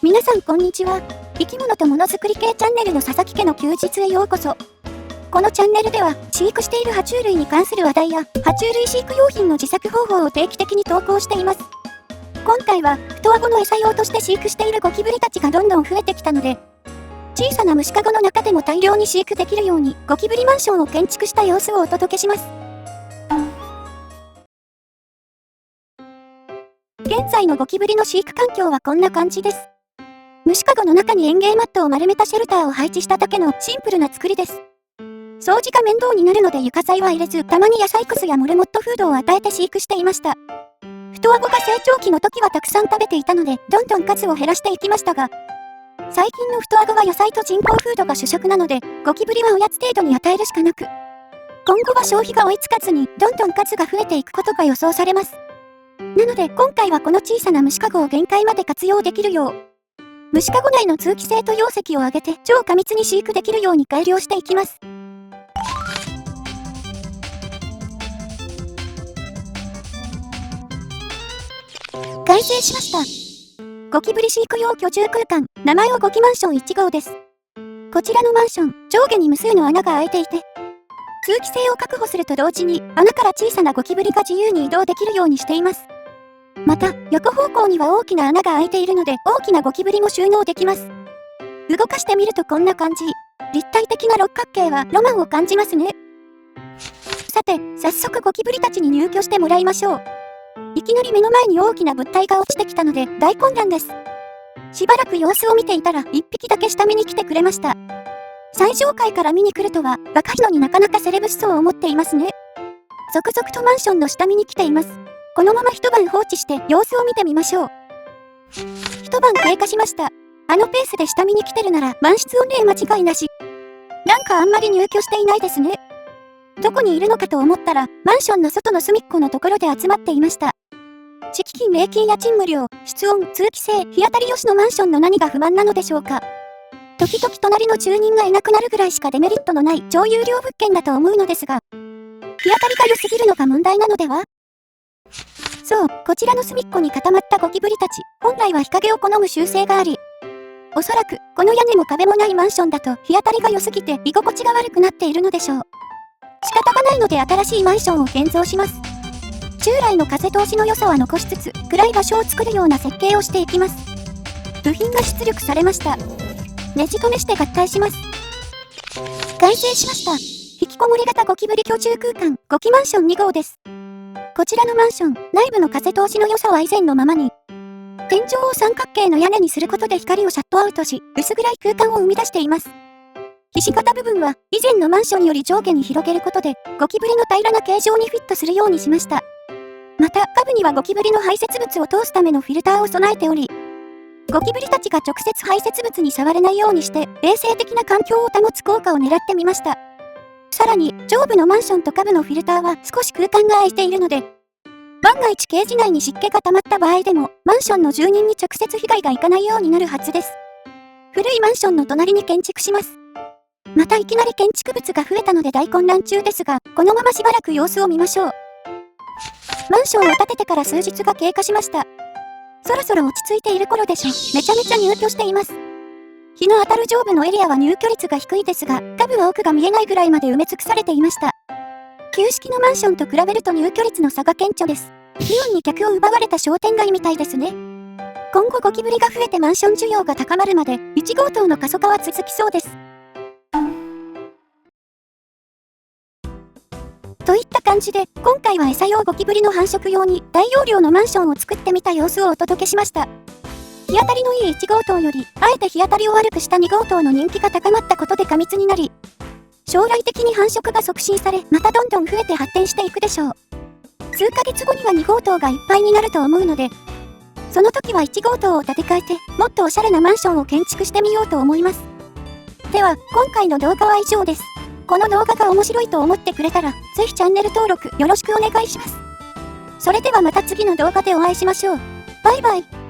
皆さんこんにちは。生き物とものづくり系チャンネルの佐々木家の休日へようこそ。このチャンネルでは飼育している爬虫類に関する話題や爬虫類飼育用品の自作方法を定期的に投稿しています。今回は太顎の餌用として飼育しているゴキブリたちがどんどん増えてきたので、小さな虫かごの中でも大量に飼育できるようにゴキブリマンションを建築した様子をお届けします。現在のゴキブリの飼育環境はこんな感じです。虫かごの中に園芸マットを丸めたシェルターを配置しただけのシンプルな作りです。掃除が面倒になるので床材は入れず、たまに野菜くずやモルモットフードを与えて飼育していました。太顎が成長期の時はたくさん食べていたので、どんどん数を減らしていきましたが、最近の太顎は野菜と人工フードが主食なので、ゴキブリはおやつ程度に与えるしかなく、今後は消費が追いつかずに、どんどん数が増えていくことが予想されます。なので今回はこの小さな虫かごを限界まで活用できるよう、虫かご内の通気性と容積を上げて超過密に飼育できるように改良していきます。完成しました。ゴキブリ飼育用居住空間、名前はゴキマンション1号です。こちらのマンション、上下に無数の穴が開いていて、通気性を確保すると同時に穴から小さなゴキブリが自由に移動できるようにしています。また、横方向には大きな穴が開いているので、大きなゴキブリも収納できます。動かしてみるとこんな感じ。立体的な六角形はロマンを感じますね。さて、早速ゴキブリたちに入居してもらいましょう。いきなり目の前に大きな物体が落ちてきたので大混乱です。しばらく様子を見ていたら一匹だけ下見に来てくれました。最上階から見に来るとは若いのになかなかセレブ思想を持っていますね。続々とマンションの下見に来ています。このまま一晩放置して様子を見てみましょう。一晩経過しました。あのペースで下見に来てるなら満室御礼間違いなし。なんかあんまり入居していないですね。どこにいるのかと思ったらマンションの外の隅っこのところで集まっていました。敷金、礼金、家賃無料、室温、通気性、日当たり良しのマンションの何が不満なのでしょうか。時々隣の住人がいなくなるぐらいしかデメリットのない超有料物件だと思うのですが、日当たりが良すぎるのが問題なのでは？そう、こちらの隅っこに固まったゴキブリたち、本来は日陰を好む習性があり、おそらくこの屋根も壁もないマンションだと日当たりが良すぎて居心地が悪くなっているのでしょう。仕方がないので新しいマンションを建造します。従来の風通しの良さは残しつつ、暗い場所を作るような設計をしていきます。部品が出力されました。ネジ止めして合体します。完成しました。引きこもり型ゴキブリ居住空間、ゴキマンション2号です。こちらのマンション、内部の風通しの良さは以前のままに、天井を三角形の屋根にすることで光をシャットアウトし、薄暗い空間を生み出しています。ひし形部分は以前のマンションより上下に広げることで、ゴキブリの平らな形状にフィットするようにしました。また、下部にはゴキブリの排泄物を通すためのフィルターを備えており、ゴキブリたちが直接排泄物に触れないようにして、衛生的な環境を保つ効果を狙ってみました。さらに、上部のマンションと下部のフィルターは少し空間が空いているので、万が一ケージ内に湿気が溜まった場合でも、マンションの住人に直接被害がいかないようになるはずです。古いマンションの隣に建築します。またいきなり建築物が増えたので大混乱中ですが、このまましばらく様子を見ましょう。マンションを建ててから数日が経過しました。そろそろ落ち着いている頃でしょう。めちゃめちゃ入居しています。日の当たる上部のエリアは入居率が低いですが、下部は奥が見えないぐらいまで埋め尽くされていました。旧式のマンションと比べると入居率の差が顕著です。イオンに客を奪われた商店街みたいですね。今後ゴキブリが増えてマンション需要が高まるまで、1号棟の過疎化は続きそうです。といった感じで、今回は餌用ゴキブリの繁殖用に大容量のマンションを作ってみた様子をお届けしました。日当たりのいい1号棟より、あえて日当たりを悪くした2号棟の人気が高まったことで過密になり、将来的に繁殖が促進され、またどんどん増えて発展していくでしょう。数ヶ月後には2号棟がいっぱいになると思うので、その時は1号棟を建て替えて、もっとおしゃれなマンションを建築してみようと思います。では、今回の動画は以上です。この動画が面白いと思ってくれたら、ぜひチャンネル登録よろしくお願いします。それではまた次の動画でお会いしましょう。バイバイ。